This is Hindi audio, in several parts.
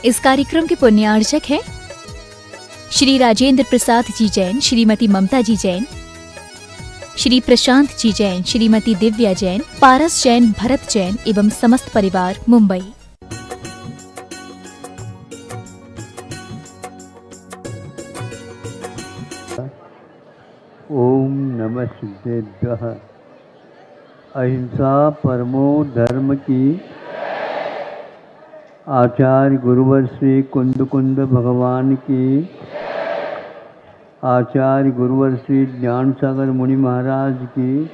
इस कार्यक्रम के पुण्यार्चक हैं श्री राजेंद्र प्रसाद जी जैन, श्रीमती ममता जी जैन, श्री प्रशांत जी जैन, श्रीमती दिव्या जैन, पारस जैन, भरत जैन एवं समस्त परिवार, मुंबई। ओम नमः सिद्धेभ्यः। अहिंसा परमो धर्म की। आचार्य गुरुवर श्री कुंद कुंद भगवान की। आचार्य गुरुवर श्री ज्ञान सागर मुनि महाराज की।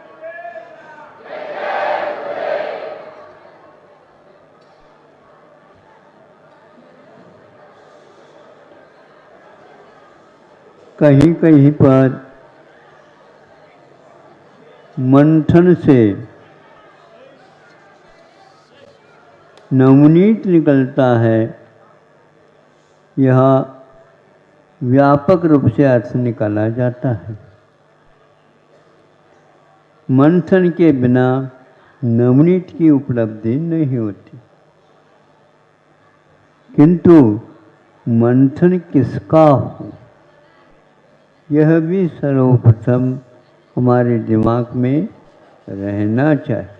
कहीं कहीं पर मंथन से नवनीत निकलता है, यह व्यापक रूप से अर्थ निकाला जाता है। मंथन के बिना नवनीत की उपलब्धि नहीं होती। किंतु मंथन किसका हो, यह भी सर्वप्रथम हमारे दिमाग में रहना चाहिए।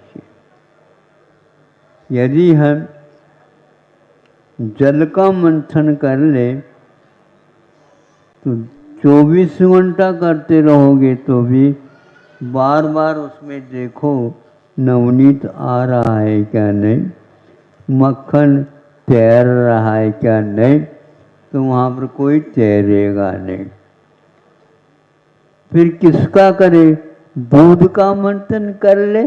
यदि हम जल का मंथन कर ले तो 24 घंटा करते रहोगे तो भी बार बार उसमें देखो नवनीत आ रहा है क्या नहीं, मक्खन तैर रहा है क्या नहीं, तो वहाँ पर कोई तैरेगा नहीं। फिर किसका करे? दूध का मंथन कर ले।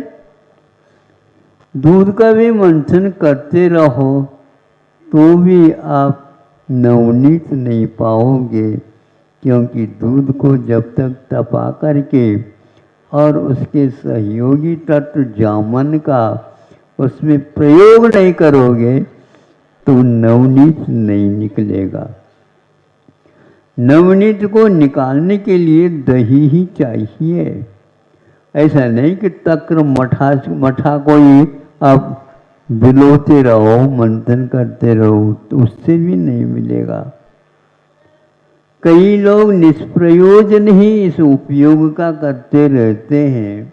दूध का भी मंथन करते रहो तो भी आप नवनीत नहीं पाओगे, क्योंकि दूध को जब तक तपा करके और उसके सहयोगी तत्व जामन का उसमें प्रयोग नहीं करोगे तो नवनीत नहीं निकलेगा। नवनीत को निकालने के लिए दही ही चाहिए। ऐसा नहीं कि तक्र मठा को ही आप बिलोते रहो, मंथन करते रहो, तो उससे भी नहीं मिलेगा। कई लोग निष्प्रयोजन ही इस उपयोग का करते रहते हैं,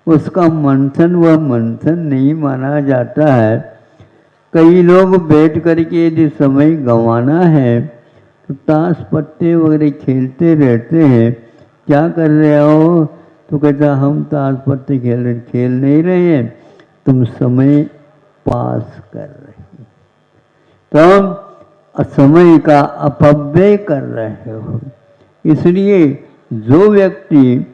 उसका मंथन वह मंथन नहीं माना जाता है। कई लोग बैठ करके यदि समय गंवाना है तो ताश पत्ते वगैरह खेलते रहते हैं। क्या कर रहे हो? तो कहता हम ताश पत्ते खेल नहीं रहे हैं, तुम समय पास कर रहे हो, तुम समय का अपव्यय कर रहे हो। इसलिए जो व्यक्ति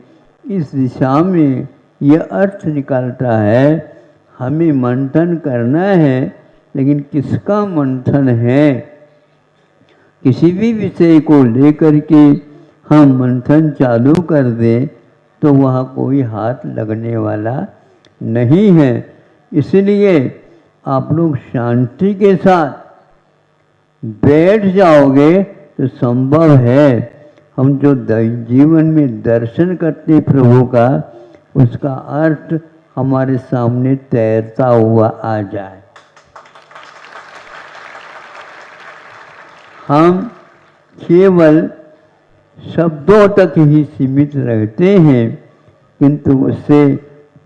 इस दिशा में यह अर्थ निकालता है, हमें मंथन करना है, लेकिन किसका मंथन है? किसी भी विषय को लेकर के हम मंथन चालू कर दें तो वह कोई हाथ लगने वाला नहीं है। इसलिए आप लोग शांति के साथ बैठ जाओगे तो संभव है हम जो जीवन में दर्शन करते प्रभु का, उसका अर्थ हमारे सामने तैरता हुआ आ जाए। हम केवल शब्दों तक ही सीमित रहते हैं, किंतु उससे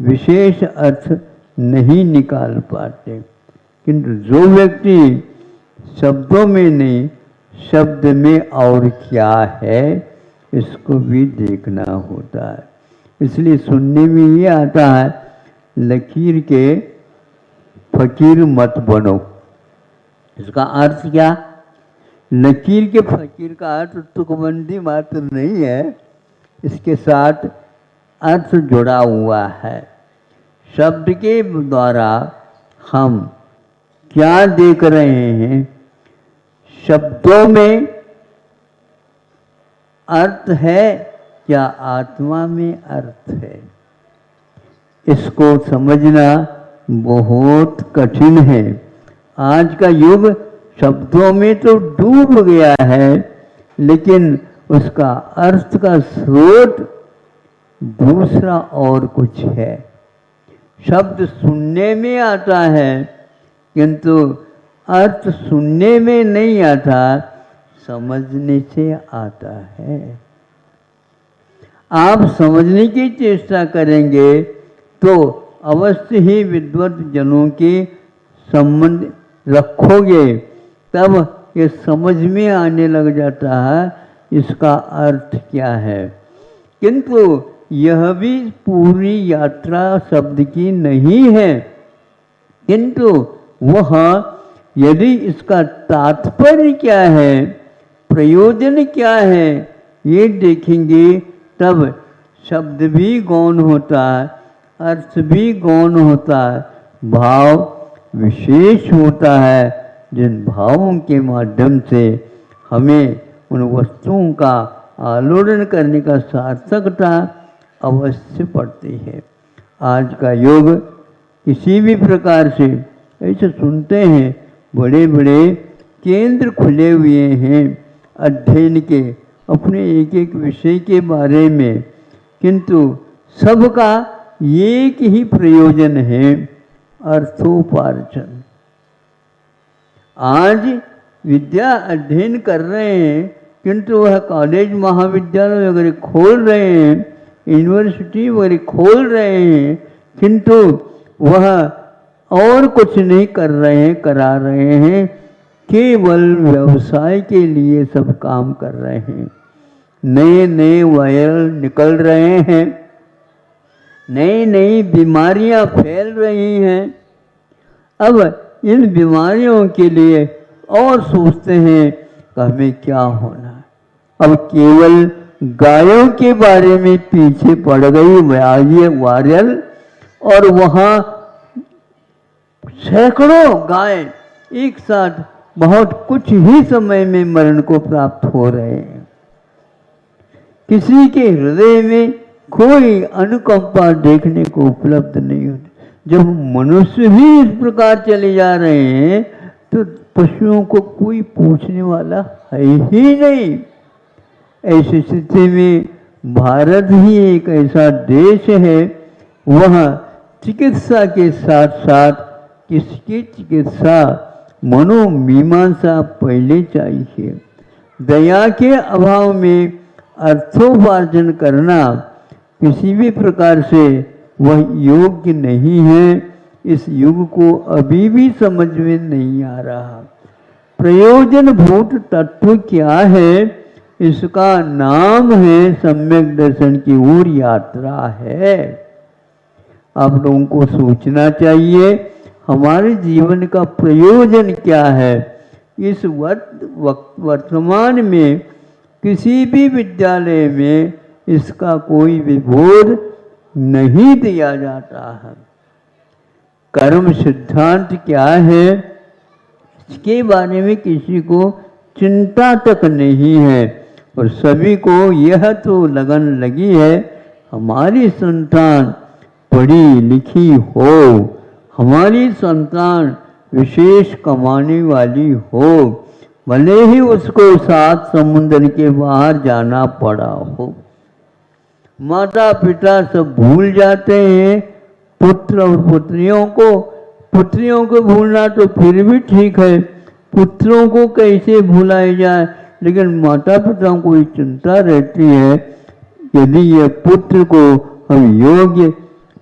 विशेष अर्थ नहीं निकाल पाते। किंतु जो व्यक्ति शब्दों में नहीं, शब्द में और क्या है, इसको भी देखना होता है। इसलिए सुनने में ये आता है, लकीर के फकीर मत बनो। इसका अर्थ क्या? लकीर के फकीर का अर्थ तुकबंदी मात्र नहीं है, इसके साथ अर्थ जुड़ा हुआ है। शब्द के द्वारा हम क्या देख रहे हैं, शब्दों में अर्थ है क्या आत्मा में अर्थ है, इसको समझना बहुत कठिन है। आज का युग शब्दों में तो डूब गया है, लेकिन उसका अर्थ का स्रोत दूसरा और कुछ है। शब्द सुनने में आता है, किंतु अर्थ सुनने में नहीं आता, समझने से आता है। आप समझने की चेष्टा करेंगे तो अवश्य ही विद्वत जनों के संबंध रखोगे, तब ये समझ में आने लग जाता है इसका अर्थ क्या है। किंतु यह भी पूरी यात्रा शब्द की नहीं है, किंतु वह यदि इसका तात्पर्य क्या है, प्रयोजन क्या है, ये देखेंगे तब शब्द भी गौण होता है, अर्थ भी गौण होता है, भाव विशेष होता है, जिन भावों के माध्यम से हमें उन वस्तुओं का आलोड़न करने का सार्थकता अवश्य पड़ती है। आज का युग किसी भी प्रकार से ऐसे सुनते हैं, बड़े बड़े केंद्र खुले हुए हैं अध्ययन के अपने एक एक विषय के बारे में, किंतु सबका एक ही प्रयोजन है, अर्थोपार्जन। आज विद्या अध्ययन कर रहे हैं, किंतु वह कॉलेज महाविद्यालय वगैरह खोल रहे हैं, यूनिवर्सिटी वगैरह खोल रहे हैं, किंतु वह और कुछ नहीं कर रहे हैं, करा रहे हैं, केवल व्यवसाय के लिए सब काम कर रहे हैं। नए नए वायरल निकल रहे हैं, नई नई बीमारियां फैल रही हैं। अब इन बीमारियों के लिए और सोचते हैं कि हमें क्या होना है। अब केवल गायों के बारे में पीछे पड़ गई वायरल, और वहाँ सैकड़ों गाय एक साथ बहुत कुछ ही समय में मरण को प्राप्त हो रहे हैं। किसी के हृदय में कोई अनुकंपा देखने को उपलब्ध नहीं होती। जब मनुष्य ही इस प्रकार चले जा रहे हैं तो पशुओं को कोई पूछने वाला है ही नहीं। ऐसी स्थिति में भारत ही एक ऐसा देश है, वह चिकित्सा के साथ साथ किसकी चिकित्सा, मनोमीमांसा पहले चाहिए। दया के अभाव में अर्थोपार्जन करना किसी भी प्रकार से वह योग्य नहीं है। इस युग को अभी भी समझ में नहीं आ रहा। प्रयोजन भूत तत्व क्या है, इसका नाम है सम्यक दर्शन की ओर यात्रा है। आप लोगों को सोचना चाहिए हमारे जीवन का प्रयोजन क्या है। इस वर्तमान में किसी भी विद्यालय में इसका कोई विबोध नहीं दिया जाता है। कर्म सिद्धांत क्या है, इसके बारे में किसी को चिंता तक नहीं है, और सभी को यह तो लगन लगी है हमारी संतान पढ़ी लिखी हो, हमारी संतान विशेष कमाने वाली हो, भले ही उसको 7 समुद्र के बाहर जाना पड़ा हो। माता पिता सब भूल जाते हैं पुत्र और पुत्रियों को। पुत्रियों को भूलना तो फिर भी ठीक है, पुत्रों को कैसे भुलाया जाए, लेकिन माता पिता को ये चिंता रहती है यदि ये पुत्र को हम योग्य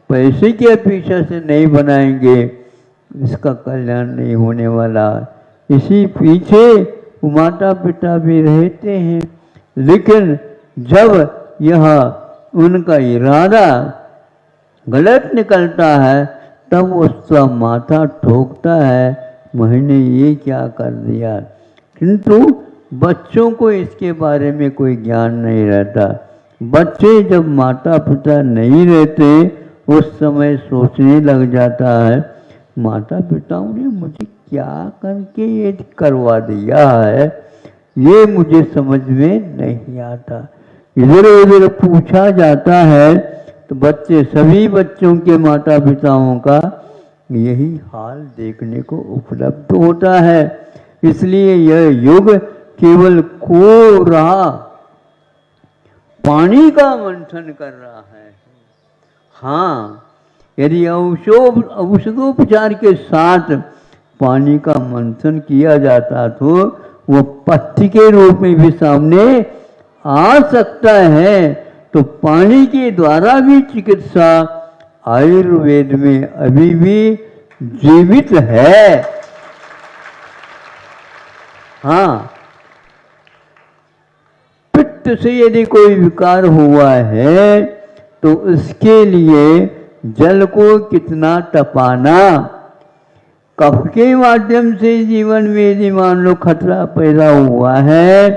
पैसे के अपेक्षा से नहीं बनाएंगे, इसका कल्याण नहीं होने वाला। इसी पीछे माता पिता भी रहते हैं, लेकिन जब यह उनका इरादा गलत निकलता है तब उसका माथा ठोकता है, मैंने ये क्या कर दिया। किंतु बच्चों को इसके बारे में कोई ज्ञान नहीं रहता। बच्चे जब माता पिता नहीं रहते उस समय सोचने लग जाता है माता पिताओं ने मुझे क्या करके ये करवा दिया है, ये मुझे समझ में नहीं आता। इधर उधर पूछा जाता है तो बच्चे, सभी बच्चों के माता पिताओं का यही हाल देखने को उपलब्ध होता है। इसलिए यह युग केवल खो रहा पानी का मंथन कर रहा है। हाँ, यदि औषधोपचार के साथ पानी का मंथन किया जाता तो वो पथ्य के रूप में भी सामने आ सकता है। तो पानी के द्वारा भी चिकित्सा आयुर्वेद में अभी भी जीवित है। हाँ, पित्त से यदि कोई विकार हुआ है तो उसके लिए जल को कितना तपाना, कफ के माध्यम से जीवन में यदि मान लो खतरा पैदा हुआ है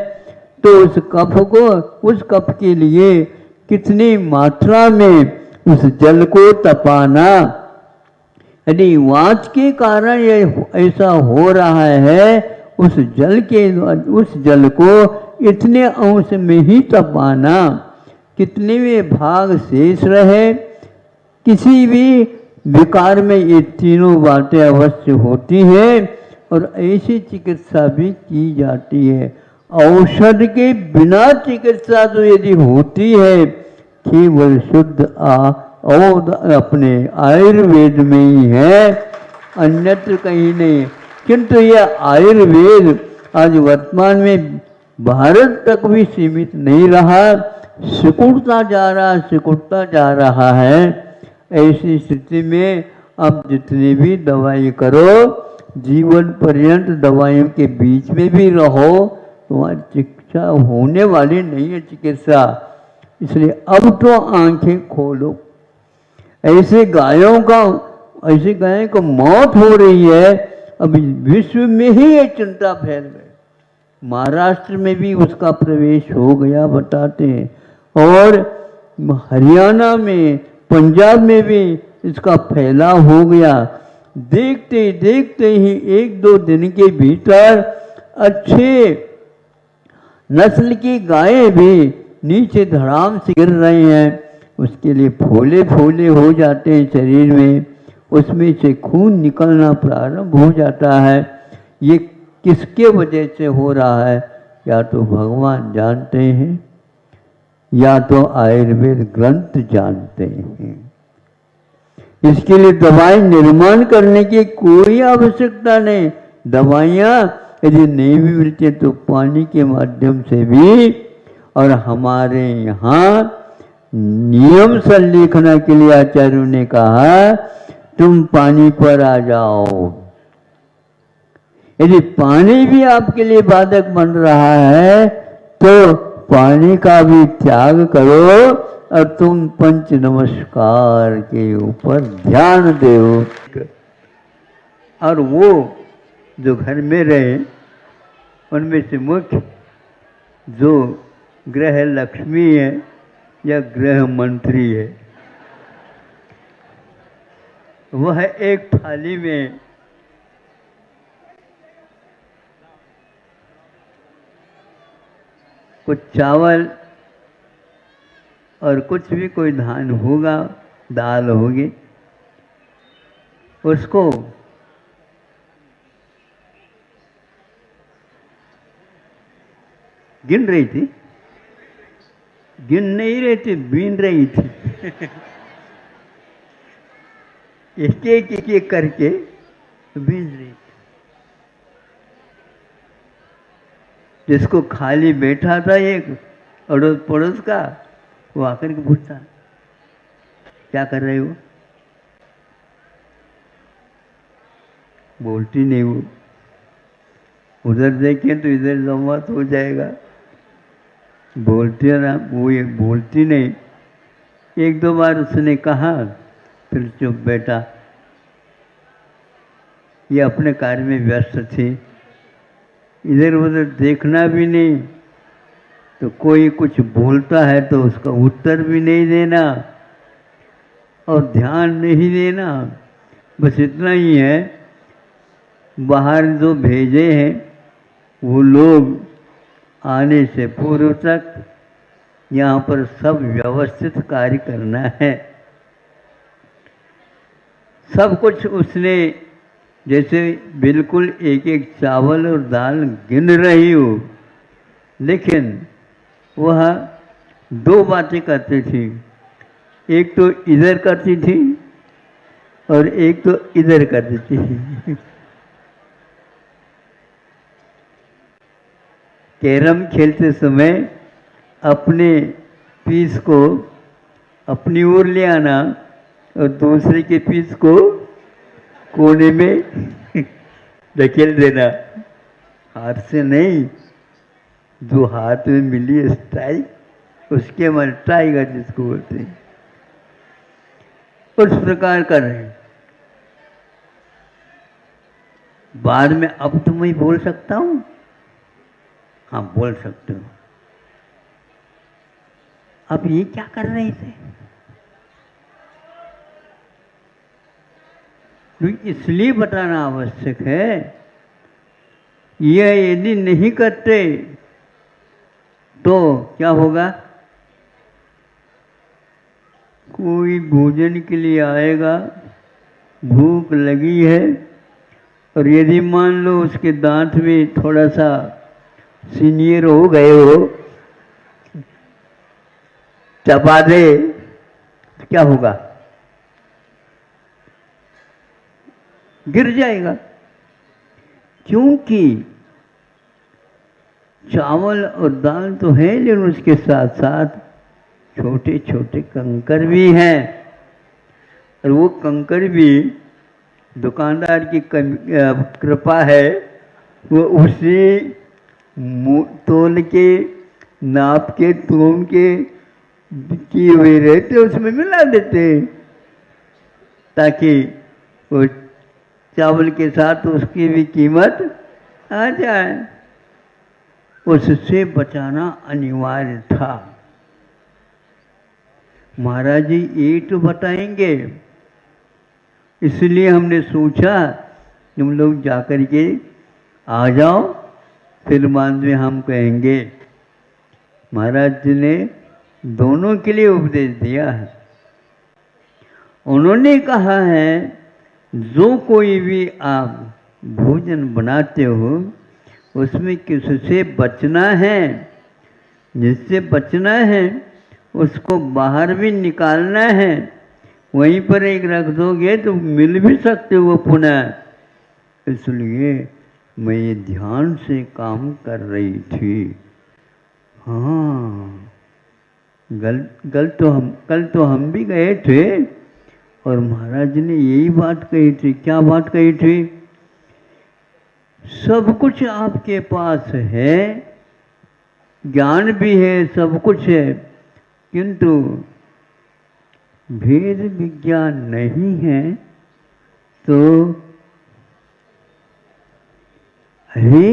तो उस कफ के लिए कितनी मात्रा में उस जल को तपाना। यदि वात के कारण ये ऐसा हो रहा है उस जल को इतने अंश में ही तपाना, कितने में भाग शेष रहे। किसी भी विकार में ये तीनों बातें अवश्य होती हैं और ऐसी चिकित्सा भी की जाती है। औषध के बिना चिकित्सा तो यदि होती है केवल शुद्ध अपने आयुर्वेद में ही है, अन्यत्र कहीं नहीं। किंतु यह आयुर्वेद आज वर्तमान में भारत तक भी सीमित नहीं रहा, सिकुड़ता जा रहा है। ऐसी स्थिति में अब जितनी भी दवाई करो, जीवन पर्यंत दवाइयों के बीच में भी रहो, तुम्हारी चिकित्सा होने वाली नहीं है चिकित्सा। इसलिए अब तो आंखें खोलो। ऐसे गायों को मौत हो रही है, अभी विश्व में ही ये चिंता फैल गई। महाराष्ट्र में भी उसका प्रवेश हो गया बताते हैं, और हरियाणा में, पंजाब में भी इसका फैलाव हो गया। देखते देखते ही 1-2 दिन के भीतर अच्छे नस्ल की गायें भी नीचे धड़ाम से गिर रही हैं। उसके लिए फोले फोले हो जाते हैं शरीर में, उसमें से खून निकलना प्रारंभ हो जाता है। ये किसके वजह से हो रहा है? या तो भगवान जानते हैं या तो आयुर्वेद ग्रंथ जानते हैं। इसके लिए दवाई निर्माण करने की कोई आवश्यकता नहीं। दवाइयाँ यदि नहीं भी मिलती तो पानी के माध्यम से भी। और हमारे यहाँ नियम संलेखना के लिए आचार्यों ने कहा तुम पानी पर आ जाओ। यदि पानी भी आपके लिए बाधक बन रहा है तो पानी का भी त्याग करो और तुम पंच नमस्कार के ऊपर ध्यान दो। और वो जो घर में रहे उनमें से मुख्य जो ग्रह लक्ष्मी है या गृह मंत्री है, वह एक थाली में कुछ चावल और कुछ भी कोई धान होगा, दाल होगी, उसको गिन रही थी, गिन नहीं रही थी, बीन रही थी। एक एक करके बीन रही थी। जिसको खाली बैठा था एक अड़ोस पड़ोस का, वो आकर के पूछता क्या कर रहे हो? बोलती नहीं वो। उधर देखें तो इधर संवाद हो जाएगा। बोलती ना, वो ये बोलती नहीं। 1-2 बार उसने कहा, फिर चुप बैठा। ये अपने कार्य में व्यस्त थी, इधर उधर देखना भी नहीं। तो कोई कुछ बोलता है तो उसका उत्तर भी नहीं देना और ध्यान नहीं देना। बस इतना ही है। बाहर जो भेजे हैं वो लोग आने से पूर्व तक यहाँ पर सब व्यवस्थित कार्य करना है। सब कुछ उसने जैसे बिल्कुल एक एक चावल और दाल गिन रही हो, लेकिन वह 2 बातें करती थी। एक तो इधर करती थी और एक तो इधर करती थी। कैरम खेलते समय अपने पीस को अपनी ओर ले आना और दूसरे के पीस को कोने में धकेल देना, हाथ से नहीं, जो हाथ में मिली स्ट्राइक उसके मन टाइगर जिसको बोलते हैं, उस प्रकार कर रहे हैं। बाद में अब तो मैं बोल सकता हूं, हाँ बोल सकते हो। अब ये क्या कर रहे थे? इसलिए बताना आवश्यक है, यह यदि नहीं करते तो क्या होगा? कोई भोजन के लिए आएगा, भूख लगी है, और यदि मान लो उसके दांत में थोड़ा सा सीनियर हो गए हो, चबा दे तो क्या होगा? गिर जाएगा। क्योंकि चावल और दाल तो है, लेकिन उसके साथ साथ छोटे छोटे कंकर भी हैं, और वो कंकर भी दुकानदार की कृपा है, वो उसी तोल के नाप के तोल के किए हुए रहते, उसमें मिला देते, ताकि वो चावल के साथ उसकी भी कीमत आ जाए। उससे बचाना अनिवार्य था। महाराज जी ये तो बताएंगे, इसलिए हमने सोचा तुम लोग जाकर के आ जाओ, फिर बाद में हम कहेंगे। महाराज जी ने दोनों के लिए उपदेश दिया है। उन्होंने कहा है, जो कोई भी आप भोजन बनाते हो उसमें किससे बचना है, जिससे बचना है उसको बाहर भी निकालना है। वहीं पर एक रख दोगे तो मिल भी सकते हो पुनः। इसलिए मैं ये ध्यान से काम कर रही थी। हाँ, कल तो हम भी गए थे और महाराज ने यही बात कही थी। क्या बात कही थी? सब कुछ आपके पास है, ज्ञान भी है, सब कुछ है, किंतु भेद विज्ञान नहीं है। तो अरे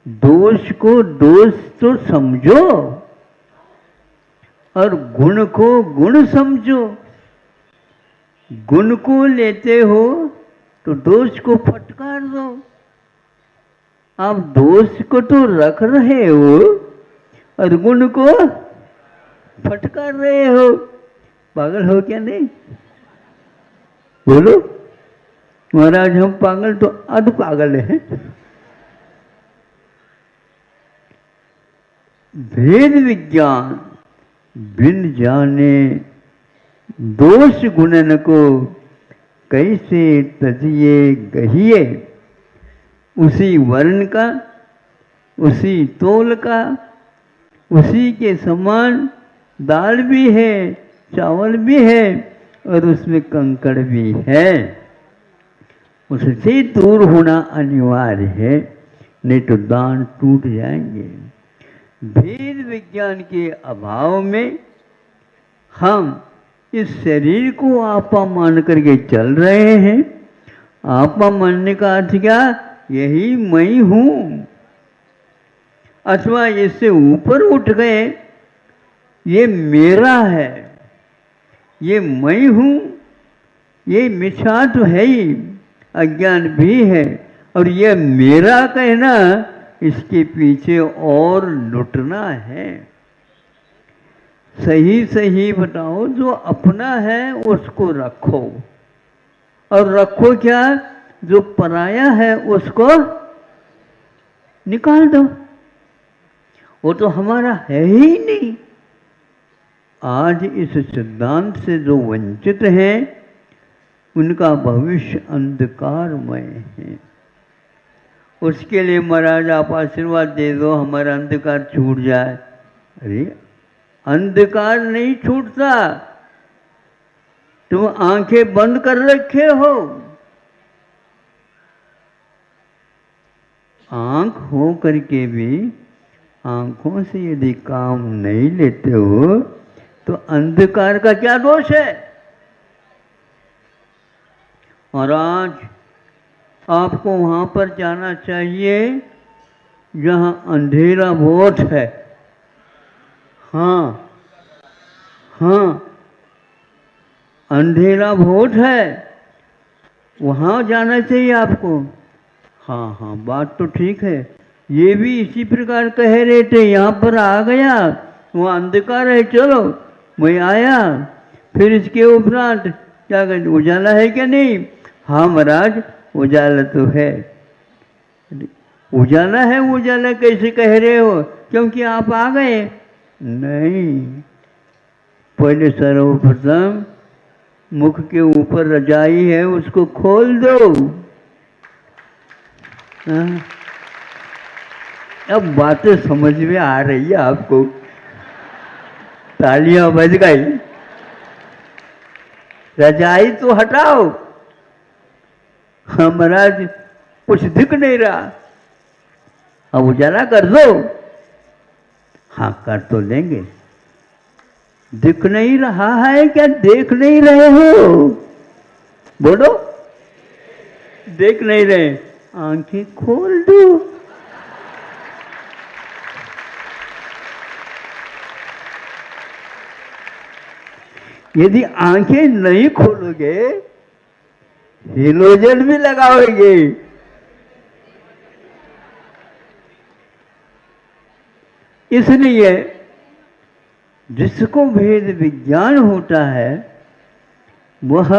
दोष को दोष तो समझो और गुण को गुण समझो। गुण को लेते हो तो दोष को फटकार दो। आप दोष को तो रख रहे हो और गुण को फटकार रहे हो। पागल हो क्या? नहीं बोलो महाराज, हम पागल तो अध पागल हैं। भेद विज्ञान बिन जाने दोष गुणन को कैसे तजिए गहिए। उसी वर्ण का, उसी तोल का, उसी के समान दाल भी है, चावल भी है और उसमें कंकड़ भी है। उससे दूर होना अनिवार्य है, नहीं तो दान टूट जाएंगे। भेद विज्ञान के अभाव में हम इस शरीर को आपा मान करके चल रहे हैं। आपा मानने का अर्थ क्या? यही मैं हूं। अथवा इससे ऊपर उठ गए, ये मेरा है, ये मैं हूं, ये मिथ्या तो है ही, अज्ञान भी है। और ये मेरा कहना, इसके पीछे और लुटना है। सही सही बताओ, जो अपना है उसको रखो, और रखो क्या? जो पराया है उसको निकाल दो। वो तो हमारा है ही नहीं। आज इस सिद्धांत से जो वंचित हैं, उनका भविष्य अंधकारमय है। उसके लिए महाराज आप आशीर्वाद दे दो, हमारा अंधकार छूट जाए। अरे अंधकार नहीं छूटता, तुम आंखें बंद कर रखे हो। आंख हो करके भी आंखों से यदि काम नहीं लेते हो तो अंधकार का क्या दोष है। और आज आपको वहां पर जाना चाहिए जहां अंधेरा बहुत है। हाँ हाँ, अंधेरा बहुत है, वहां जाना चाहिए आपको। हाँ हाँ, बात तो ठीक है। ये भी इसी प्रकार कह रहे थे, यहाँ पर आ गया, वहाँ अंधकार है, चलो मैं आया। फिर इसके उपरांत क्या कहते, उजाला है क्या नहीं? हाँ महाराज उजाला तो है। उजाला है, उजाला कैसे कह रहे हो? क्योंकि आप आ गए। नहीं, पहले सर्वप्रथम मुख के ऊपर रजाई है उसको खोल दो। अब बातें समझ में आ रही है आपको? तालियां बज गई। रजाई तो हटाओ। हाँ महाराज कुछ दिख नहीं रहा, अब उजाला कर दो। हाँ कर तो लेंगे। दिख नहीं रहा है क्या? देख नहीं रहे हो? बोलो, देख नहीं रहे, आंखें खोल दो। यदि आंखें नहीं खोलोगे, हेलोजन भी लगाओगे, इसलिए जिसको भेद विज्ञान होता है वह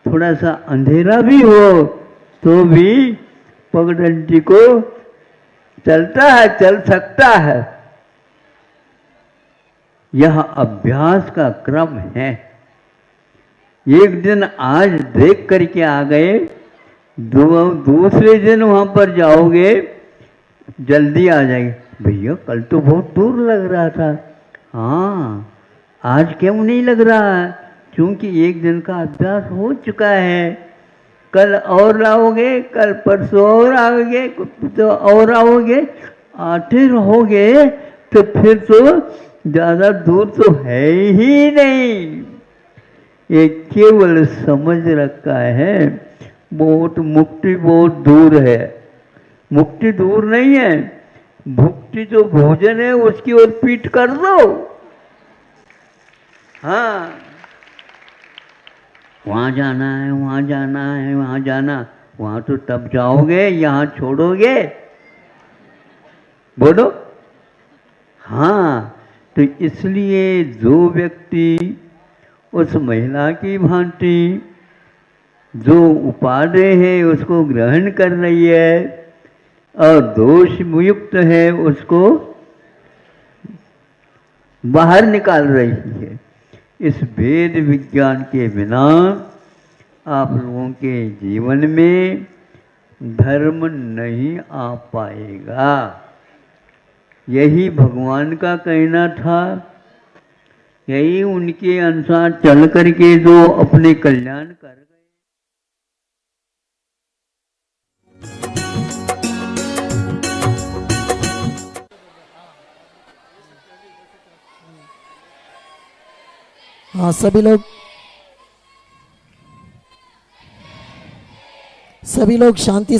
थोड़ा सा अंधेरा भी हो तो भी पगडंडी को चलता है, चल सकता है। यह अभ्यास का क्रम है। एक दिन आज देख करके आ गए, दूसरे दिन वहां पर जाओगे जल्दी आ जाएगी। भैया कल तो बहुत दूर लग रहा था। हाँ, आज क्यों नहीं लग रहा है? क्योंकि एक दिन का अभ्यास हो चुका है। कल और आओगे, कल परसों और आओगे, तो और आओगे, आते रहोगे तो फिर तो ज़्यादा दूर तो है ही नहीं। ये केवल समझ रखा है बहुत मुक्ति बहुत दूर है। मुक्ति दूर नहीं है, भुक्ति जो भोजन है उसकी ओर पीठ कर दो। हाँ, वहाँ जाना है, वहाँ जाना है, वहाँ जाना, वहाँ तो तब जाओगे, यहाँ छोड़ोगे। बोलो। हाँ, तो इसलिए जो व्यक्ति उस महिला की भांति जो उपादेय है उसको ग्रहण कर रही है और दोष मुक्त है उसको बाहर निकाल रही है, इस वेद विज्ञान के बिना आप लोगों के जीवन में धर्म नहीं आ पाएगा। यही भगवान का कहना था, यही उनके अनुसार चल करके जो अपने कल्याण कर गए। हाँ, सभी लोग शांति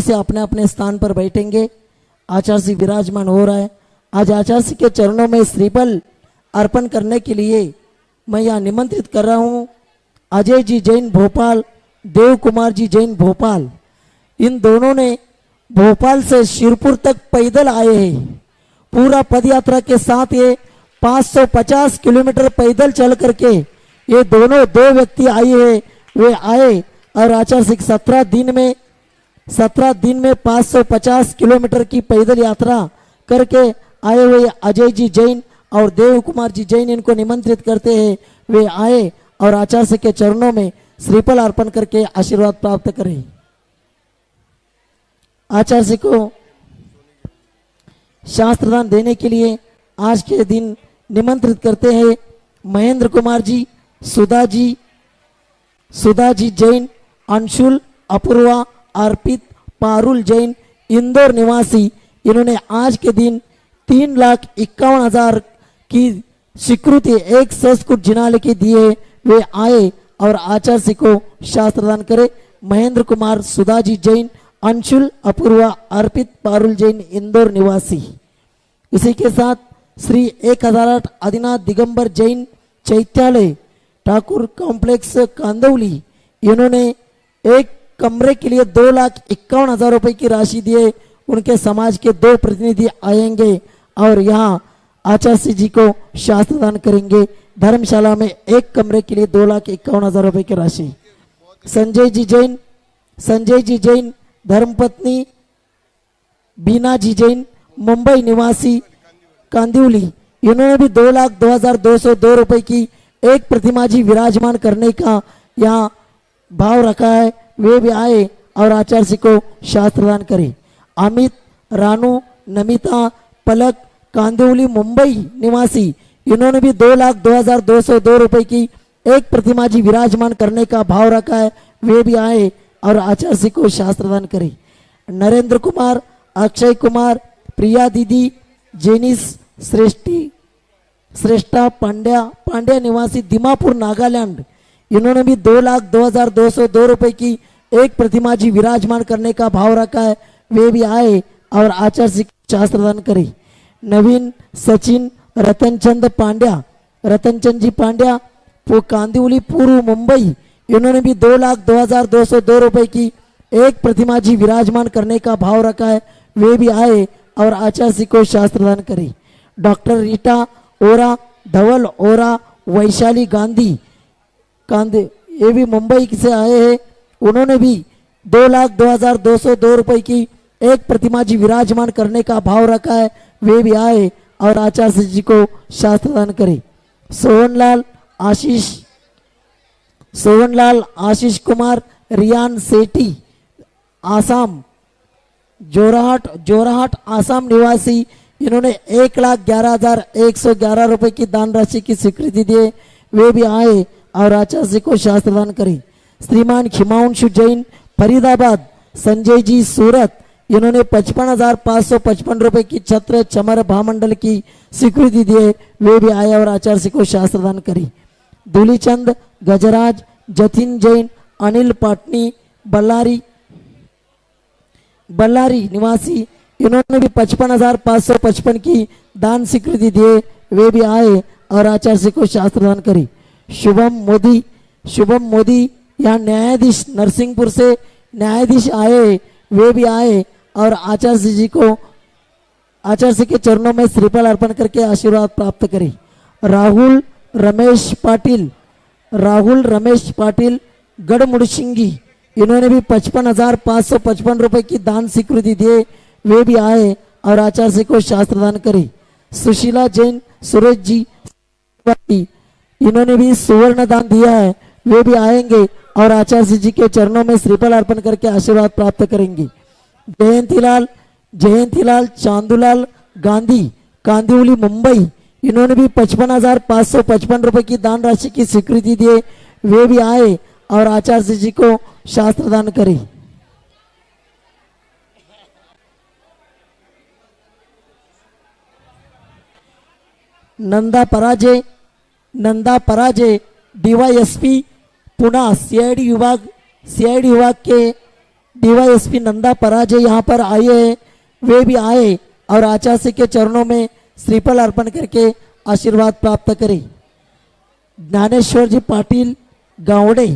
से अपने अपने स्थान पर बैठेंगे। आचार्य जी विराजमान हो रहा है। आज आचार्य जी के चरणों में श्रीफल अर्पण करने के लिए मैं यहाँ निमंत्रित कर रहा हूँ अजय जी जैन भोपाल, देव कुमार जी जैन भोपाल। इन दोनों ने भोपाल से शिरपुर तक पैदल आए हैं। पूरा पदयात्रा के साथ ये 550 किलोमीटर पैदल चल करके ये दो व्यक्ति आए हैं। वे आए और आचार्य सिंह 17 दिन में 550 किलोमीटर की पैदल यात्रा करके आए हुए अजय जी जैन और देव कुमार जी जैन इनको निमंत्रित करते हैं। वे आए और आचार्य के चरणों में श्रीफल अर्पण करके आशीर्वाद प्राप्त करें। आचार्य जी को शास्त्रदान देने के लिए आज के दिन निमंत्रित करते हैं महेंद्र कुमार जी, सुधा जी जैन, अंशुल, अपूर्वा, अर्पित, पारुल जैन, इंदौर निवासी। इन्होंने आज के दिन 3,51,000 की स्वीकृति एक संस्कृत जिनाले के दिए वे आए और आचार्य जी को शास्त्रदान करे। महेंद्र कुमार, सुधा जी जैन, अंशुल, अपूर्वा, अर्पित, पारुल जैन, इंदौर निवासी। इसी के साथ श्री 1008 आदिनाथ दिगंबर जैन चैत्यालय ठाकुर कॉम्प्लेक्स कांदौली, इन्होंने एक कमरे के लिए 2,51,000 रुपए की राशि दिए। उनके समाज के 2 प्रतिनिधि आएंगे और यहाँ आचार्य जी को शास्त्रदान करेंगे। धर्मशाला में एक कमरे के लिए 2,51,000 रुपए की राशि। संजय जी जैन धर्मपत्नी बीना जी जैन, मुंबई निवासी कांदिवली, इन्होंने भी 2,02,202 रुपए की एक प्रतिमा जी विराजमान करने का यहाँ भाव रखा है। वे भी आए और आचार्य जी को शास्त्रदान करें। अमित, रानू, नमिता, पलक, कांदिवली मुंबई निवासी, इन्होंने भी 2,02,202 रुपए की एक प्रतिमा जी विराजमान करने का भाव रखा है। वे भी आए और आचार्य जी को शास्त्रदान करें। नरेंद्र कुमार, अक्षय कुमार, प्रिया दीदी, जेनिस श्रेष्ठा पांड्या निवासी दीमापुर नागालैंड, इन्होंने भी 2,02,202 रुपए की एक प्रतिमा जी विराजमान करने का भाव रखा है। वे भी आए और आचार्य जी शास्त्रदान करें। नवीन, सचिन, रतनचंद जी पांड्या कांदिवली पूर्व मुंबई, इन्होंने भी 2,02,202 रुपए की एक प्रतिमा जी विराजमान करने का भाव रखा है। वे भी आए और आचार्य जी को शास्त्रदान करें। डॉक्टर रीटा ओरा, धवल ओरा, वैशाली गांधी ये भी मुंबई से आए हैं। उन्होंने भी 2,02,202 रुपए की एक प्रतिमा जी विराजमान करने का भाव रखा है। वे भी आए और आचार्य जी को शास्त्रदान करें। सोहनलाल आशीष कुमार, रियान सेठी, आसाम, जोरहाट आसाम निवासी, इन्होंने 1,11,111 रुपए की दान राशि की स्वीकृति दिए। वे भी आए और आचार्य जी को शास्त्रदान करें। श्रीमान खिमांशु जैन फरीदाबाद, संजय जी सूरत, इन्होंने 55,555 रुपए की छत्र चमर भामंडल की स्वीकृति दिए। वे भी आए और आचार्य जी को शास्त्रदान करी। धूलीचंद, गजराज, जतिन जैन, अनिल पाटनी, बल्लारी निवासी, इन्होंने भी 55,555 की दान स्वीकृति दिए। वे भी आए और आचार्य जी को शास्त्रदान करी। शुभम मोदी यहाँ न्यायाधीश नरसिंहपुर से न्यायाधीश आए। वे भी आए और आचार्य जी के चरणों में श्रीफल अर्पण करके आशीर्वाद प्राप्त करें। राहुल रमेश पाटिल गढ़मुड़सिंगी, इन्होंने भी 55,555 रुपए की दान स्वीकृति दिए। वे भी आए और आचार्य जी को शास्त्रदान करें। सुशीला जैन सुरेश जी, इन्होंने भी सुवर्ण दान दिया है। वे भी आएंगे और आचार्य जी के चरणों में श्रीफल अर्पण करके आशीर्वाद प्राप्त करेंगे। जयंतीलाल चांदूलाल गांधी, कांदिवली मुंबई, इन्होंने भी 55,555 रुपए की दान राशि की स्वीकृति दिए। वे भी आए और आचार्य जी को शास्त्रदान करें। नंदा पराजय डीवाईएसपी पुणे सीआईडी विभाग के डीवाईएसपी नंदा पराजय यहाँ पर आए हैं। वे भी आए और आचार्य के चरणों में श्रीफल अर्पण करके आशीर्वाद प्राप्त करें। ज्ञानेश्वर जी पाटिल गावड़े,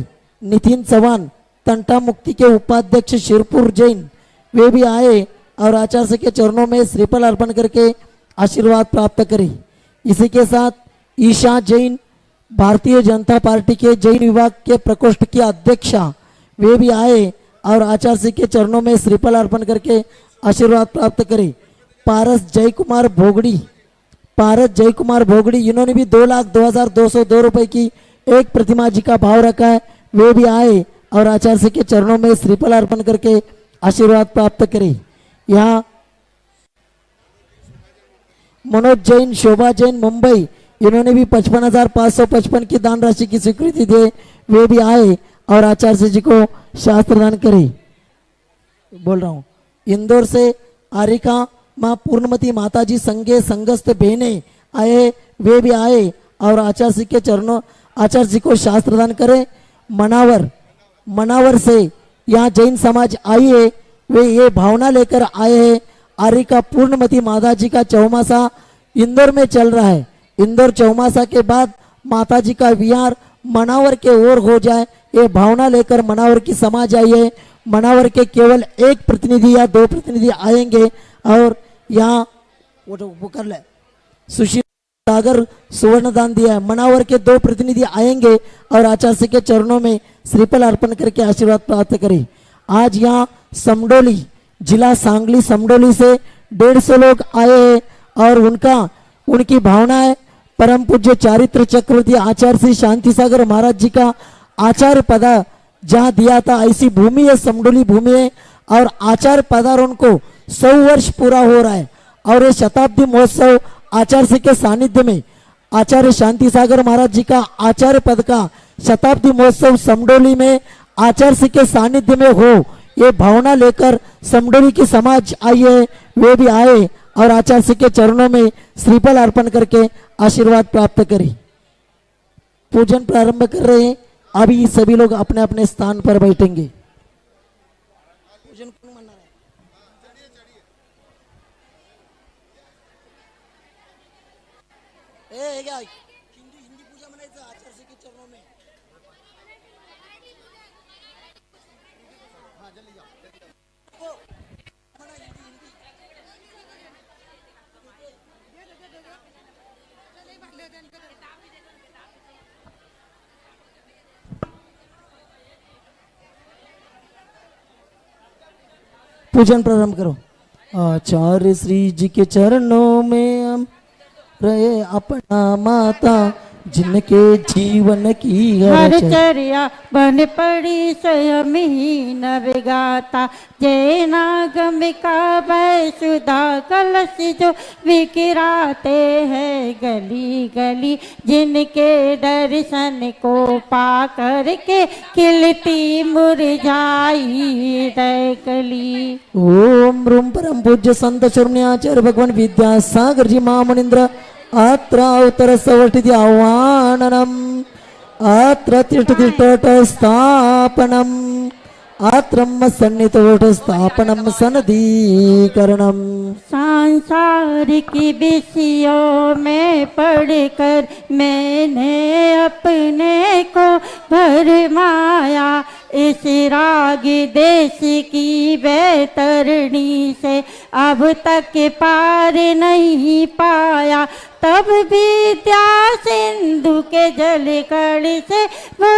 नितिन चौहान तंटा मुक्ति के उपाध्यक्ष शिरपुर जैन, वे भी आए और आचार्य के चरणों में श्रीफल अर्पण करके आशीर्वाद प्राप्त करें। इसी के साथ ईशा जैन भारतीय जनता पार्टी के जैन विभाग के प्रकोष्ठ की अध्यक्षा, वे भी आए और आचार्य के चरणों में श्रीफल अर्पण करके आशीर्वाद प्राप्त करें। पारस जय कुमार भोगड़ी, इन्होंने भी 2,02,202 रुपए की एक प्रतिमा जी का भाव रखा है। वे भी आए और आचार्य श्री के चरणों में श्रीफल अर्पण करके आशीर्वाद प्राप्त करें। यहाँ मनोज जैन, शोभा जैन मुंबई, इन्होंने भी 55,555 की दान राशि की स्वीकृति दे, वे भी आए और आचार्य जी को शास्त्र दान करे। बोल रहा हूँ इंदौर से आरिका माँ पूर्णमती माताजी संगे संगस्त बहने आए, वे भी आए और आचार्य जी के चरणों आचार्य जी को शास्त्र दान करे। मनावर से यहाँ जैन समाज आई है, वे ये भावना लेकर आए हैं। आरिका पूर्णमती माता जी का चौमासा इंदौर में चल रहा है। इंदौर चौमासा के बाद माता जी का विहार मनावर के ओर हो जाए, ये भावना लेकर मनावर की समाज आई है। मनावर के केवल एक प्रतिनिधि या 2 प्रतिनिधि आएंगे और यहाँ वो कर ले सुशील सागर सुवर्ण दान दिया है। मनावर के 2 प्रतिनिधि आएंगे और आचार्य के चरणों में श्रीफल अर्पण करके आशीर्वाद प्राप्त करें। आज यहाँ समडोली जिला सांगली समडोली से 150 लोग आए हैं और उनकी भावना है परम पूज्य चारित्र चक्रवर्ती आचार्य श्री शांति सागर महाराज जी का आचार्य पदा जहाँ दिया था, ऐसी भूमि है, समडोली भूमि है। और आचार्य पदारोहण को 100 वर्ष पूरा हो रहा है और ये शताब्दी महोत्सव आचार्य श्री के सानिध्य में आचार्य शांति सागर महाराज जी का आचार्य पद का शताब्दी महोत्सव समडोली में आचार्य श्री के सानिध्य में हो, ये भावना लेकर समडोली की समाज आई है, वे भी आए और आचार्य श्री के चरणों में श्रीफल अर्पण करके आशीर्वाद प्राप्त करें। पूजन प्रारंभ कर रहे हैं। अभी सभी लोग अपने अपने स्थान पर बैठेंगे। पूजन कौन मना रहा है? हिंदी पूजा मनायचं आचार्य श्री के चरणों में। पूजन प्रारंभ करो। आचार्य श्री जी के चरणों में हम रहे अपना माता, जिनके जीवन की हरचर्या बन पड़ी स्वयं ही नवगाता। जैनागमिका वैसुधा कलश जो विकिराते हैं गली गली, जिनके दर्शन को पा करके खिलती मुरझाई दैकली। ओम रूम परम पूज्य संत शून्याचार्य भगवान विद्यासागर जी महामुनींद्र अत्र उत्तर सवष्टिति आह्वाननम् अत्र तिष्ठतिष्ठोट स्थापनम् अत्र सन्निधोट स्थापनम् सनदीकरणम्। सांसारिक विषयों में पढ़कर मैंने अपने को भरमाया, इस राग देश की बैतरणी से अब तक पार नहीं पाया। तब विद्या सिंधु के जल कड़ से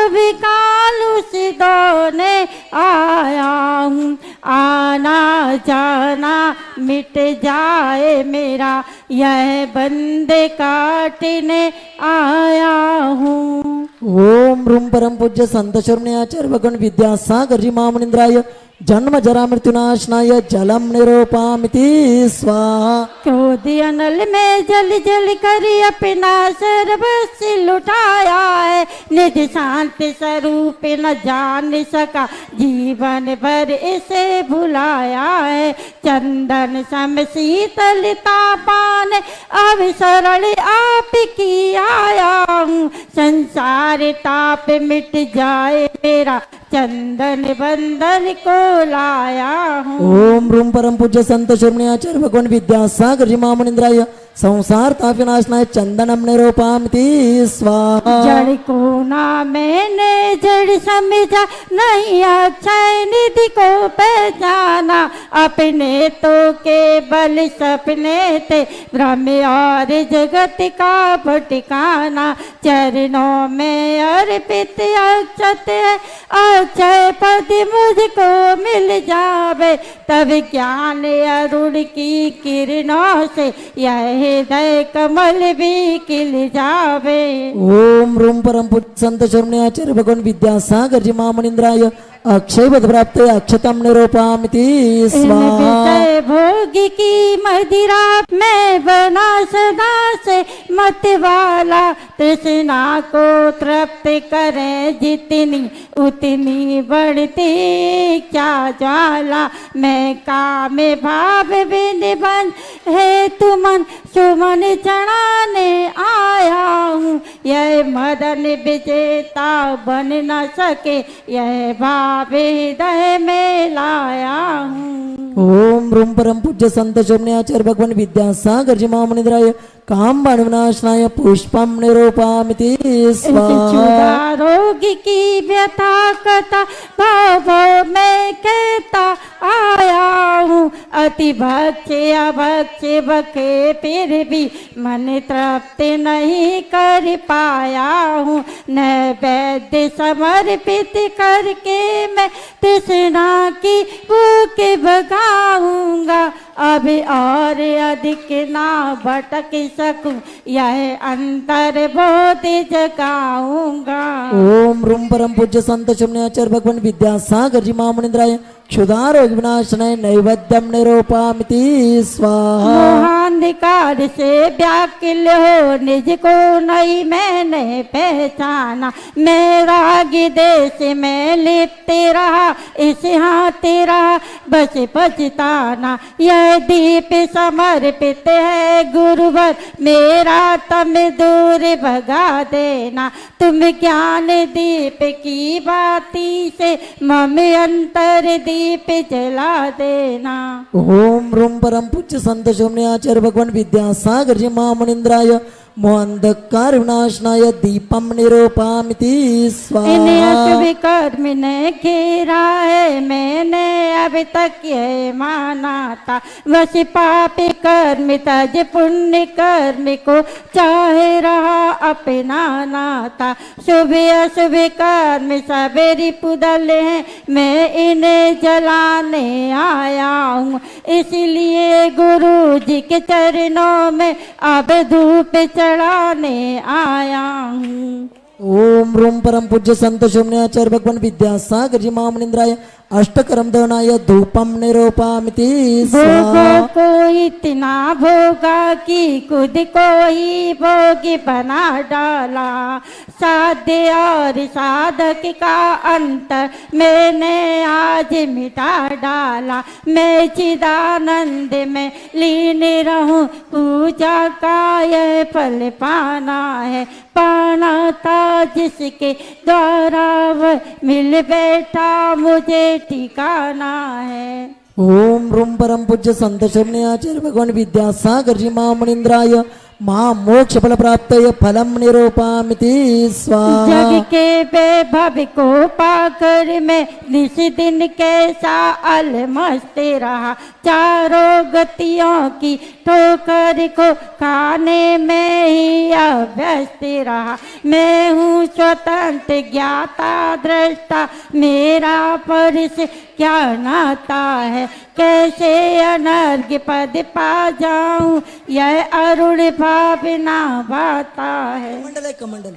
भी कालू से दौड़ने आया हूँ। आना जाना मिट जाए मेरा, यह बंदे काटने आया हूँ। ओम रूम परम पूज्य संत शून्याचार्य भगवान विद्यासागर जी महामुनींद्राय जन्म जरा मृत्युनाशनाय जलम निरूपामिति स्वाहा। क्रोध अनल में जल जल कर अपना सर्वस्व लुटाया है, निज शांति स्वरूप न जान सका, जीवन भर इसे भुलाया है। चंदन सम शीतलता पान अब सरल आप की आया हूँ। संसार ताप मिट जाए मेरा, चंदन बंदन को लाया हूँ। ओम रूम परम पूज्य संत शून्याचार्य भगवान विद्यासागर जी महामुनींद्राय संसार ताप विनाशनाय चंदनम निरूपामिति स्वाहा। जड़ को ना मैंने जड़ समझा, नहीं अक्षय निधि को पहचाना। अपने तो केवल सपने थे भ्रम और जगत का भटकाना चरणों में अर्पित अक्षत है अक्षय पद मुझको मिल जावे तब ज्ञान अरुण की किरणों से यह हृदय कमल भी खिल जावे। ओम रूम परम पूज्य संत चरणे आचार्य भगवान विद्यासागर जी महामुनींद्राय अक्षय पद प्राप्त अक्षतम निरूपामिति स्वाहा। विषय भोग की मदिरा मैं बना सदा से मत वाला तृष्णा को तृप्त करे जितनी उतनी बढ़ती क्या ज्वाला मैं काम भाव बिंदबन है तुमन सुमन चढ़ाने आया हूँ यह मदन विजेता बन न सके यह भाव हृदय में लाया हूँ। ओम रूम परम पूज्य संत चरणे आचार्य भगवान विद्यासागर जी महामुनींद्राय काम विनाशनाय पुष्पम निरूपामिति स्वाहा। रोग की व्यथा कथा भाव में कहता आया हूँ अति भक्ष्य अभक्ष्य बखे फिर भी मन तृप्त नहीं कर पाया हूँ नैवेद्य समर्पित करके मैं तृष्णा की भूख भगाऊंगा अब और अधिक ना भटक सकूं यह अंतर बोध जगाऊंगा। ओम रूम परम पूज्य संत चरणे आचार्य भगवान विद्यासागर जी महामुनींद्राय क्षुधारोग विनाशनाय नैवेद्यम निरूपामिति स्वाहा। मोहांधिकार से व्याकुल हो निज को नहीं मैंने पहचाना मेरा देश में लिप्त रहा इस हाथ रहा बस पछताना यह दीप समर्पित है गुरुवर मेरा तम दूर भगा देना तुम ज्ञान दीप की बाती से मम अंतर दीप जला देना। ओम रूम परम पूज्य संत चरणे आचार्य भगवान विद्यासागर जी महामुनींद्राय मोहंधकार विनाशनाय दीपम निरूपामिति स्वाहा। इन्हें कर्म ने घेरा है मैंने अभी तक ये माना था बस पापी कर्म तज पुण्य कर्म को चाहे रहा अपनाना था शुभ अशुभ कर्म सवेरी पुदल है मैं इन्हें जलाने आया हूँ इसलिए गुरु जी के चरणों में अब धूप चढ़ाने आया हूँ। ओम रूम परम पूज्य संत चरणे आचार्य भगवान विद्यासागर जी महामुनींद्राय अष्टकरम दहनाय धूपम निरूपामिति स्वाहा। को इतना भोगा कि खुद को ही भोगी बना डाला साध्य और साधक का अंतर मैंने आज मिटा डाला मैं चिदानंद में लीन रहूं पूजा का यह फल पाना है पाना था जिसके द्वारा वह मिल बैठा मुझे ठिकाना है। ओम रूम परम पूज्य संत चरणे आचार्य भगवान विद्यासागर जी महामुनींद्राय महामोक्ष फल प्राप्त फलम निरूपामिति स्वाहा। जग के वैभव को पाकर मैं निस दिन कैसा अलमस्त रहा चारों गतियों की ठोकर को खाने में ही अभ्यस्त रहा मैं हूँ स्वतंत्र ज्ञाता दृष्टा मेरा परिस क्या नाता है कैसे अनर्घ पद पा जाऊं यह अरुण भावना बाता है। कमंडल कमंडल।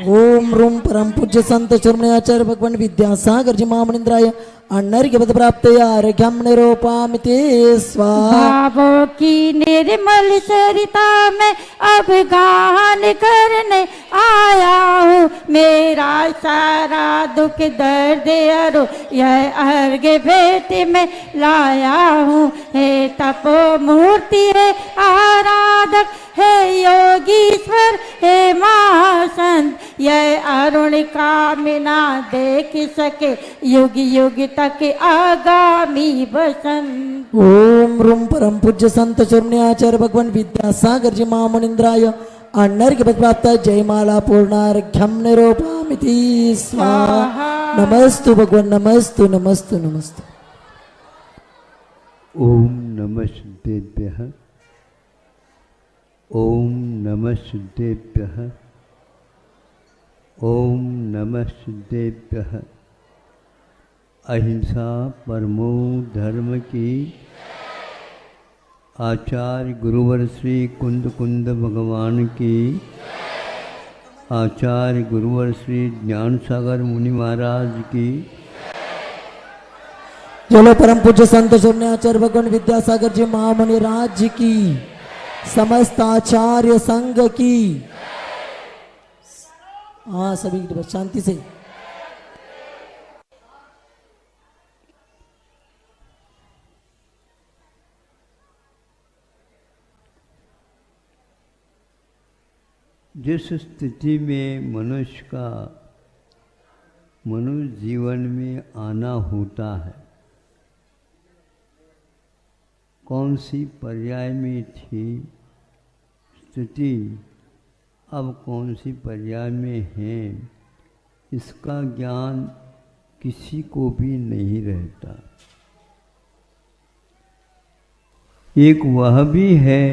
ओम रूम परम पूज्य संत चरणे आचार्य भगवान विद्यासागर जी महामुनींद्राय अनर्घ्य पद प्राप्त आर्घ्यम निरूपामिति स्वाहा। भावों की निर्मल सरिता में अब गान करने आया हूँ मेरा सारा दुख दर्द अरु यह अर्घ भेंट में लाया हूँ हे तपो मूर्ति है आराधक हे योगीश्वर हे महासंत यह अरुण कामना देख सके युग युग तक आगामी बसंत। ओम रूम परम पूज्य संत चरणे आचार्य भगवान विद्यासागर जी महामुनींद्राय अनर्घ्य पद प्राप्त जयमाला पूर्णार्घ्यम निरूपामिति स्वाहा। नमस्तु भगवान नमस्तु नमस्तु नमस्तु। ओम नमः सिद्धेभ्यः। ओम नमः सिद्धेभ्यः। ओम नमः सिद्धेभ्यः। अहिंसा परमो धर्म की। आचार्य गुरुवर श्री कुंद कुंद भगवान की। आचार्य गुरुवर श्री ज्ञान सागर मुनि महाराज की। चलो परम पूज्य संत शून्याचार्य भगवान विद्यासागर जी महामुनि राज्य की, समस्त आचार्य संघ की। हाँ सभी शांति से। जिस स्थिति में मनुष्य जीवन में आना होता है, कौन सी पर्याय में थी स्थिति, अब कौन सी पर्याय में है, इसका ज्ञान किसी को भी नहीं रहता। एक वह भी है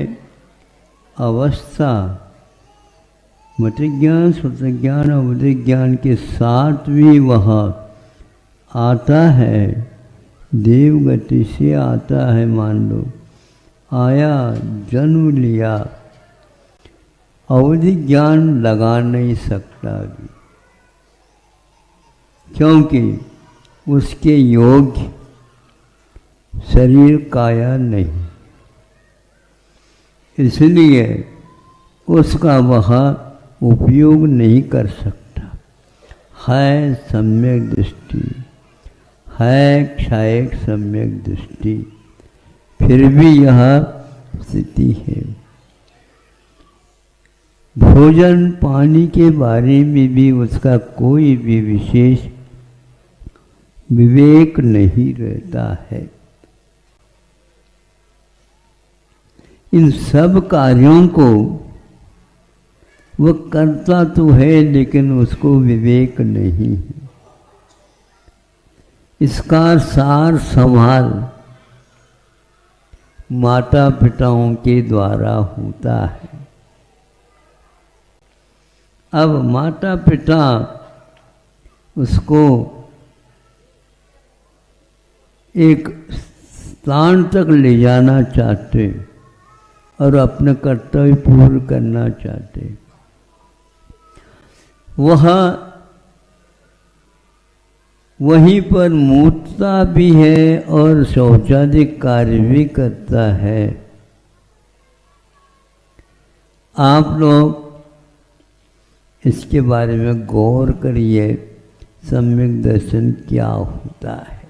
अवस्था, मत ज्ञान श्रुत ज्ञान अवधि ज्ञान के साथ भी वह आता है, देव गति से आता है। मान लो आया, जन्म लिया, अवधि ज्ञान लगा नहीं सकता अभी, क्योंकि उसके योग्य शरीर काया नहीं, इसलिए उसका वह उपयोग नहीं कर सकता। है सम्यक दृष्टि, है क्षायक सम्यक दृष्टि, फिर भी यह स्थिति है। भोजन पानी के बारे में भी उसका कोई भी विशेष विवेक नहीं रहता है। इन सब कार्यों को वह करता तो है, लेकिन उसको विवेक नहीं है। इसका सार संभाल माता पिताओं के द्वारा होता है। अब माता पिता उसको एक स्थान तक ले जाना चाहते और अपने कर्तव्य पूर्ण करना चाहते। वह वहीं पर मूर्ता भी है और शौचादि कार्य भी करता है। आप लोग इसके बारे में गौर करिए, सम्यक दर्शन क्या होता है।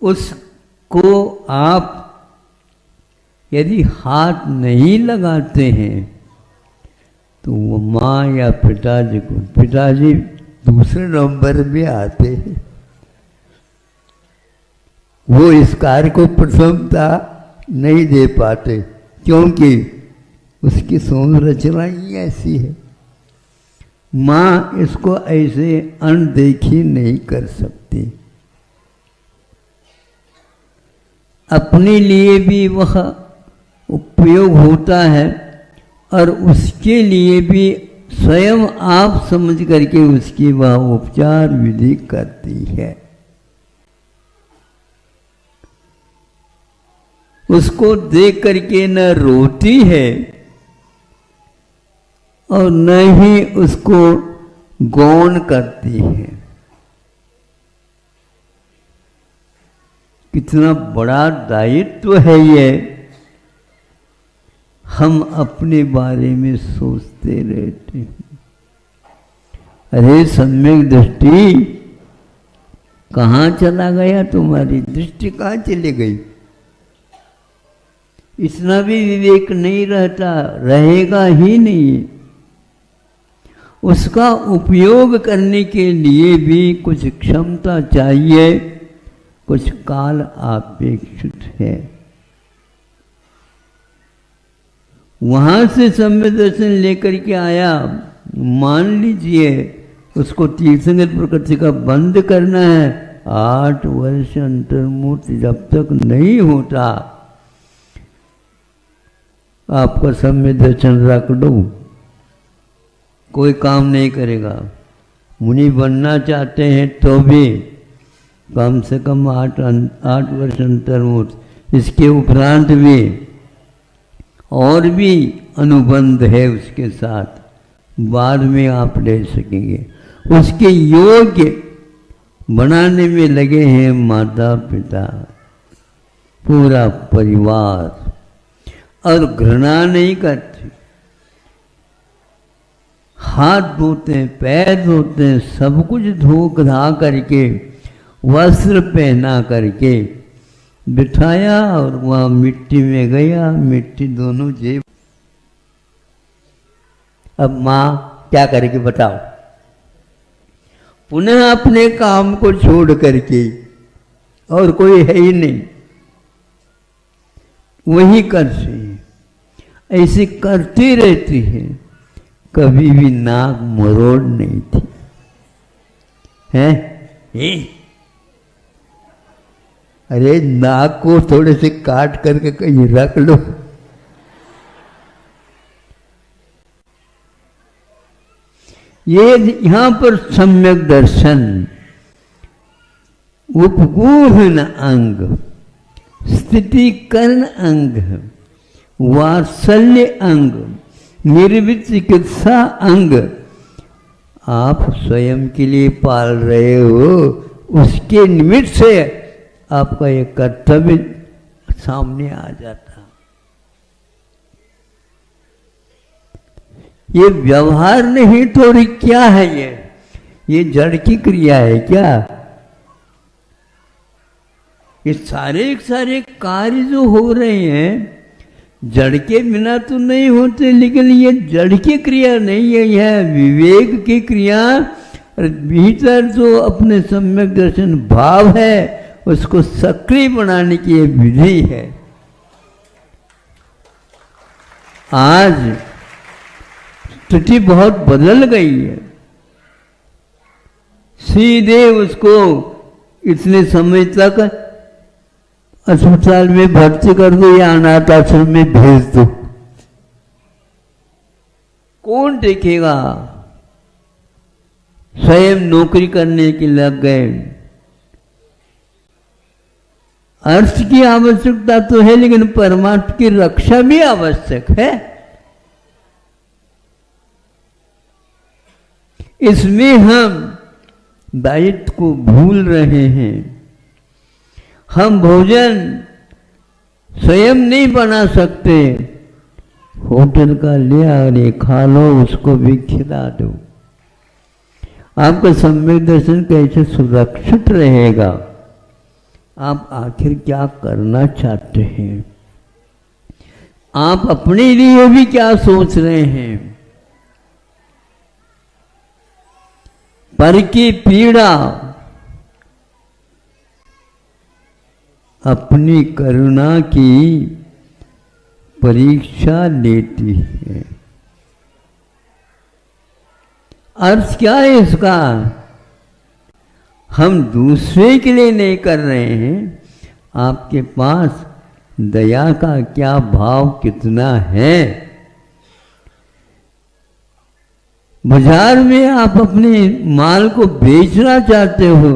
उसको आप यदि हाथ नहीं लगाते हैं तो वो माँ या पिताजी को, पिताजी दूसरे नंबर में आते हैं, वो इस कार्य को प्रथमता नहीं दे पाते, क्योंकि उसकी संरचना ही ऐसी है। माँ इसको ऐसे अनदेखी नहीं कर सकती। अपने लिए भी वह उपयोग होता है और उसके लिए भी स्वयं आप समझ करके उसकी वह उपचार विधि करती है। उसको देख करके न रोती है और न ही उसको गौण करती है। कितना बड़ा दायित्व है ये, हम अपने बारे में सोचते रहते हैं। अरे सम्यक दृष्टि कहाँ चला गया, तुम्हारी दृष्टि कहाँ चली गई? इतना भी विवेक नहीं रहता, रहेगा ही नहीं। उसका उपयोग करने के लिए भी कुछ क्षमता चाहिए, कुछ काल अपेक्षित है। वहां से सम्यक दर्शन लेकर के आया, मान लीजिए उसको तीर्थंकर प्रकृति का बंद करना है, 8 वर्ष अंतर्मुक्त जब तक नहीं होता, आपका सम्यक दर्शन रख दो, कोई काम नहीं करेगा। मुनि बनना चाहते हैं तो भी कम से कम 8 वर्ष अंतर्मुक्त, इसके उपरांत भी और भी अनुबंध है उसके साथ, बाद में आप ले सकेंगे। उसके योग्य बनाने में लगे हैं माता पिता, पूरा परिवार, और घृणा नहीं करते। हाथ धोते हैं, पैर धोते हैं, सब कुछ धो धा करके, वस्त्र पहना करके बिठाया और वहाँ मिट्टी में गया, मिट्टी दोनों जेब। अब माँ क्या करेगी बताओ? पुनः अपने काम को छोड़ करके, और कोई है ही नहीं, वही करती है, ऐसे करती रहती है, कभी भी नाक मरोड़ नहीं थी। हैं? अरे नाक को थोड़े से काट करके कहीं रख लो। ये यहां पर सम्यक दर्शन, उपगूहन अंग, स्थिति करण अंग, वात्सल्य अंग, निर्वित चिकित्सा अंग आप स्वयं के लिए पाल रहे हो, उसके निमित्त से आपका ये कर्तव्य सामने आ जाता। ये व्यवहार नहीं तो क्या है? ये जड़ की क्रिया है क्या? ये सारे कार्य जो हो रहे हैं जड़ के बिना तो नहीं होते, लेकिन ये जड़ की क्रिया नहीं है, यह विवेक की क्रिया। भीतर जो अपने सम्यक दर्शन भाव है उसको सक्रिय बनाने की ये विधि है। आज स्थिति बहुत बदल गई है। सीधे उसको इतने समय तक अस्पताल में भर्ती कर दो या अनाथ आश्रम में भेज दो, कौन देखेगा? स्वयं नौकरी करने के लग गए। अर्थ की आवश्यकता तो है, लेकिन परमात्मा की रक्षा भी आवश्यक है। इसमें हम दायित्व को भूल रहे हैं। हम भोजन स्वयं नहीं बना सकते, होटल का ले आने खा लो, उसको भी खिला दो। आपका सम्यक दर्शन कैसे सुरक्षित रहेगा? आप आखिर क्या करना चाहते हैं? आप अपने लिए भी क्या सोच रहे हैं? पर की पीड़ा अपनी करुणा की परीक्षा लेती है। अर्थ क्या है इसका? हम दूसरे के लिए नहीं कर रहे हैं, आपके पास दया का क्या भाव कितना है? बाजार में आप अपने माल को बेचना चाहते हो,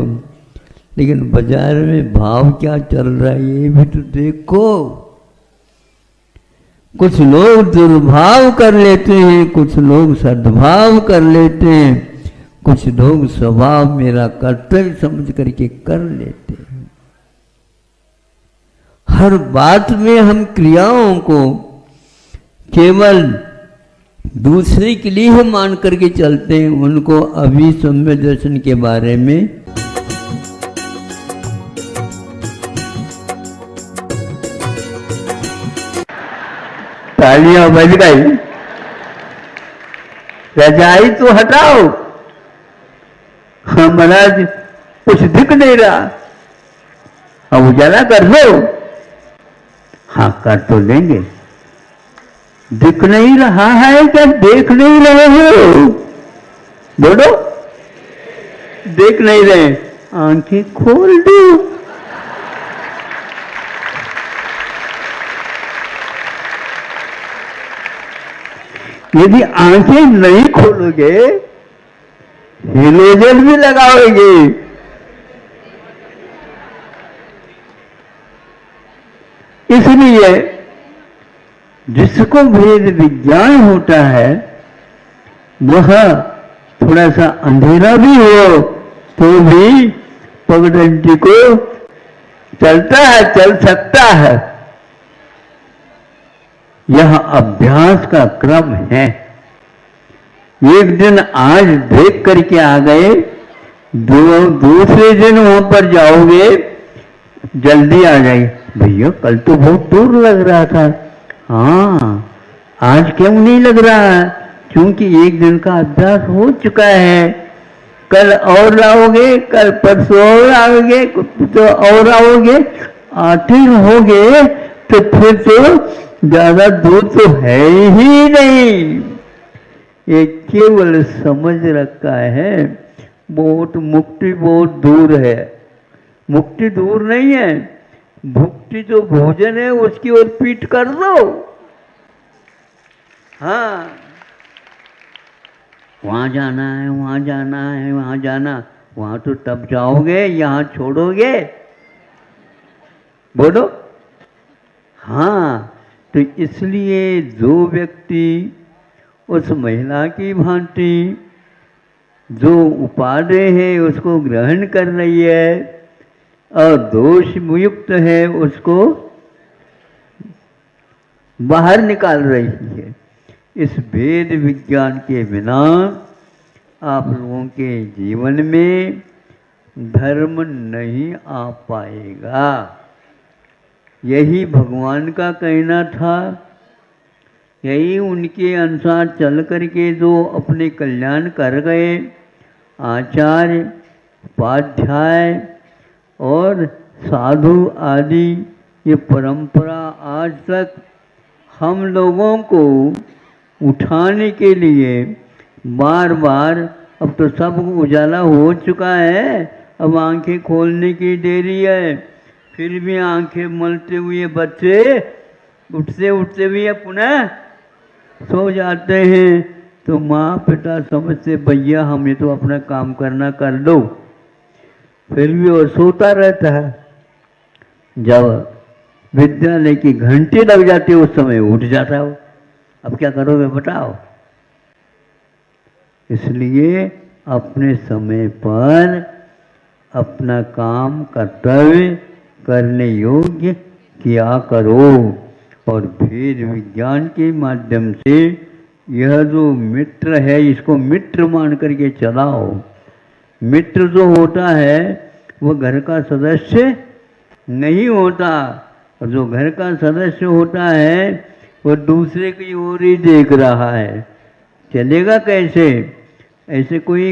लेकिन बाजार में भाव क्या चल रहा है ये भी तो देखो। कुछ लोग दुर्भाव कर लेते हैं, कुछ लोग सद्भाव कर लेते हैं, कुछ लोग स्वभाव मेरा कर्तव्य समझ करके कर लेते हैं। हर बात में हम क्रियाओं को केवल दूसरे के लिए ही मान करके चलते हैं। उनको अभी सम्यक दर्शन के बारे में तालियां बज गई। रजाई तो हटाओ। हाँ महाराज कुछ दिख नहीं रहा, अब उजाला कर दो। हाँ कर तो लेंगे। दिख नहीं रहा है क्या? देख नहीं रहे हो? बोलो देख नहीं रहे। आंखें खोल दो। यदि आंखें नहीं खोलोगे, हेलोजन भी लगाओगे, इसलिए जिसको भेद विज्ञान होता है वह थोड़ा सा अंधेरा भी हो तो भी पगडंडी को चलता है, चल सकता है। यह अभ्यास का क्रम है। एक दिन आज देख करके आ गए, दूसरे दिन वहां पर जाओगे जल्दी आ जाएगी, भैया कल तो बहुत दूर लग रहा था। हाँ, आज क्यों नहीं लग रहा? क्योंकि एक दिन का अभ्यास हो चुका है। कल और लाओगे, कल परसों और आओगे तो और आओगे, आते रहोगे तो फिर तो ज्यादा दूर तो है ही नहीं। ये केवल समझ रखा है बहुत मुक्ति बहुत दूर है। मुक्ति दूर नहीं है, भुक्ति जो भोजन है उसकी ओर पीठ कर दो। हाँ, वहां जाना है, वहां जाना है, वहां जाना, वहां तो तब जाओगे, यहां छोड़ोगे? बोलो। हाँ, तो इसलिए जो व्यक्ति उस महिला की भांति जो उपादेय है उसको ग्रहण कर रही है और दोष मुक्त है उसको बाहर निकाल रही है, इस वेद विज्ञान के बिना आप लोगों के जीवन में धर्म नहीं आ पाएगा। यही भगवान का कहना था, यही उनके अनुसार चल करके जो अपने कल्याण कर गए आचार्य, उपाध्याय और साधु आदि, ये परंपरा आज तक हम लोगों को उठाने के लिए बार बार, अब तो सब उजाला हो चुका है, अब आंखें खोलने की देरी है। फिर भी आंखें मलते हुए बच्चे उठते उठते भी पुनः सो जाते हैं, तो माँ पिता समझते भैया हमें तो अपना काम करना कर दो, फिर भी वो सोता रहता है। जब विद्यालय की घंटी लग जाती है उस समय उठ जाता हो। अब क्या करोगे बताओ? इसलिए अपने समय पर अपना काम कर्तव्य करने योग्य किया करो और भेद विज्ञान के माध्यम से यह जो मित्र है इसको मित्र मान करके चलाओ। मित्र जो होता है वह घर का सदस्य नहीं होता, और जो घर का सदस्य होता है वह दूसरे की ओर ही देख रहा है। चलेगा कैसे? ऐसे कोई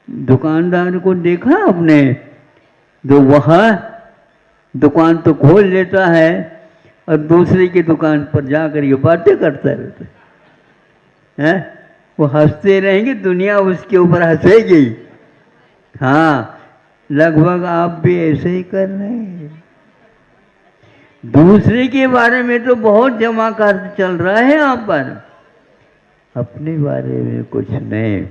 दुकानदार को देखा आपने जो वह दुकान तो खोल लेता है और दूसरे की दुकान पर जाकर ये बातें करता रहता है। वो हंसते रहेंगे, दुनिया उसके ऊपर हंसेगी। हाँ, लगभग आप भी ऐसे ही कर रहे हैं। दूसरे के बारे में तो बहुत जमाकार चल रहा है यहाँ पर, अपने बारे में कुछ नहीं।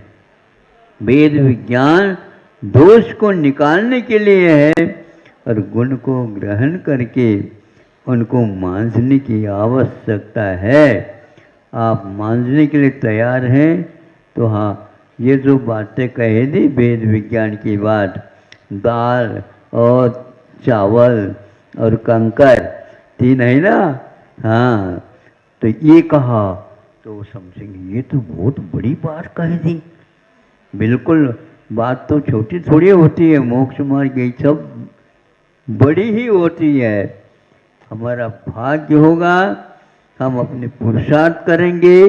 वेद विज्ञान दोष को निकालने के लिए है और गुण को ग्रहण करके उनको मांझने की आवश्यकता है। आप मांझने के लिए तैयार हैं तो हाँ, ये जो बातें कही थी वेद विज्ञान की बात, दाल और चावल और कंकर, तीन है ना? हाँ, तो ये कहा तो वो समझेंगे ये तो बहुत बड़ी बात कही थी। बिल्कुल, बात तो छोटी थोड़ी होती है, मोक्ष मार्ग ये सब बड़ी ही होती है। हमारा भाग्य होगा, हम अपने पुरुषार्थ करेंगे,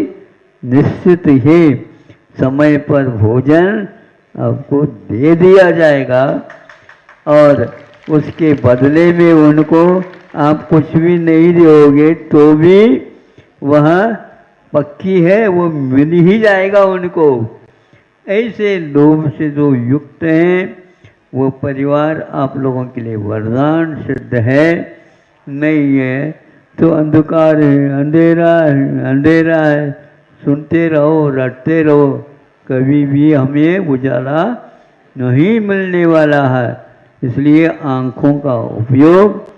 निश्चित ही समय पर भोजन आपको दे दिया जाएगा और उसके बदले में उनको आप कुछ भी नहीं दोगे तो भी वह पक्की है, वो मिल ही जाएगा उनको। ऐसे लोभ से जो युक्त हैं वो परिवार आप लोगों के लिए वरदान सिद्ध है। नहीं है तो अंधकार है, अंधेरा है, अंधेरा है, सुनते रहो, रटते रहो, कभी भी हमें उजाला नहीं मिलने वाला है। इसलिए आँखों का उपयोग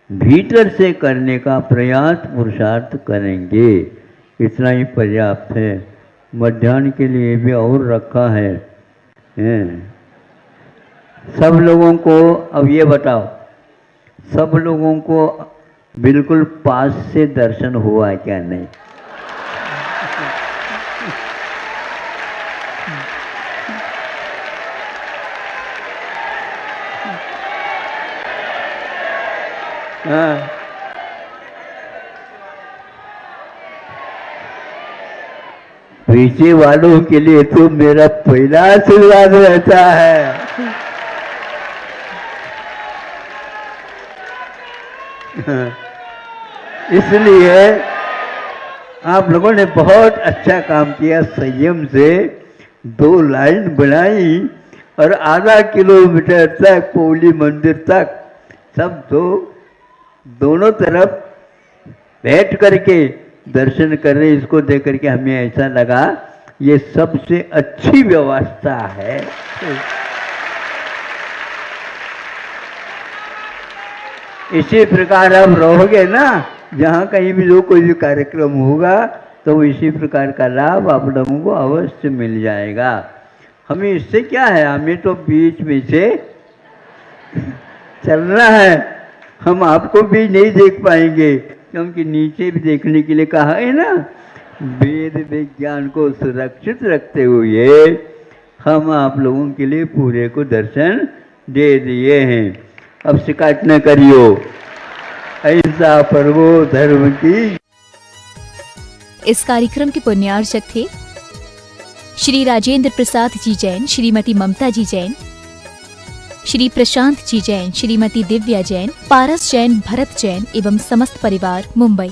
भीतर से करने का प्रयास पुरुषार्थ करेंगे, इतना ही पर्याप्त है। मध्याह्न के लिए भी और रखा है। सब लोगों को अब ये बताओ, सब लोगों को बिल्कुल पास से दर्शन हुआ है क्या? नहीं। हाँ, पीछे वालों के लिए तो मेरा पहला आशीर्वाद रहता है। इसलिए आप लोगों ने बहुत अच्छा काम किया, संयम से 2 लाइन बनाई और आधा किलोमीटर तक पौली मंदिर तक सब दोनों तरफ बैठ करके दर्शन कर रहे। इसको देख करके हमें ऐसा लगा ये सबसे अच्छी व्यवस्था है। इसी प्रकार आप रहोगे ना, जहाँ कहीं भी जो कोई भी कार्यक्रम होगा तो इसी प्रकार का लाभ आप लोगों को अवश्य मिल जाएगा। हमें इससे क्या है, हमें तो बीच में से चलना है। हम आपको भी नहीं देख पाएंगे क्योंकि नीचे भी देखने के लिए कहा है ना। वेद विज्ञान को सुरक्षित रखते हुए हम आप लोगों के लिए पूरे को दर्शन दे दिए हैं। अब शिकायत न करियो, ऐसा पर्वो धर्म की। इस कार्यक्रम के पुण्यार्चक थे श्री राजेंद्र प्रसाद जी जैन, श्रीमती ममता जी जैन, श्री प्रशांत जी जैन, श्रीमती दिव्या जैन, पारस जैन, भरत जैन एवं समस्त परिवार, मुंबई।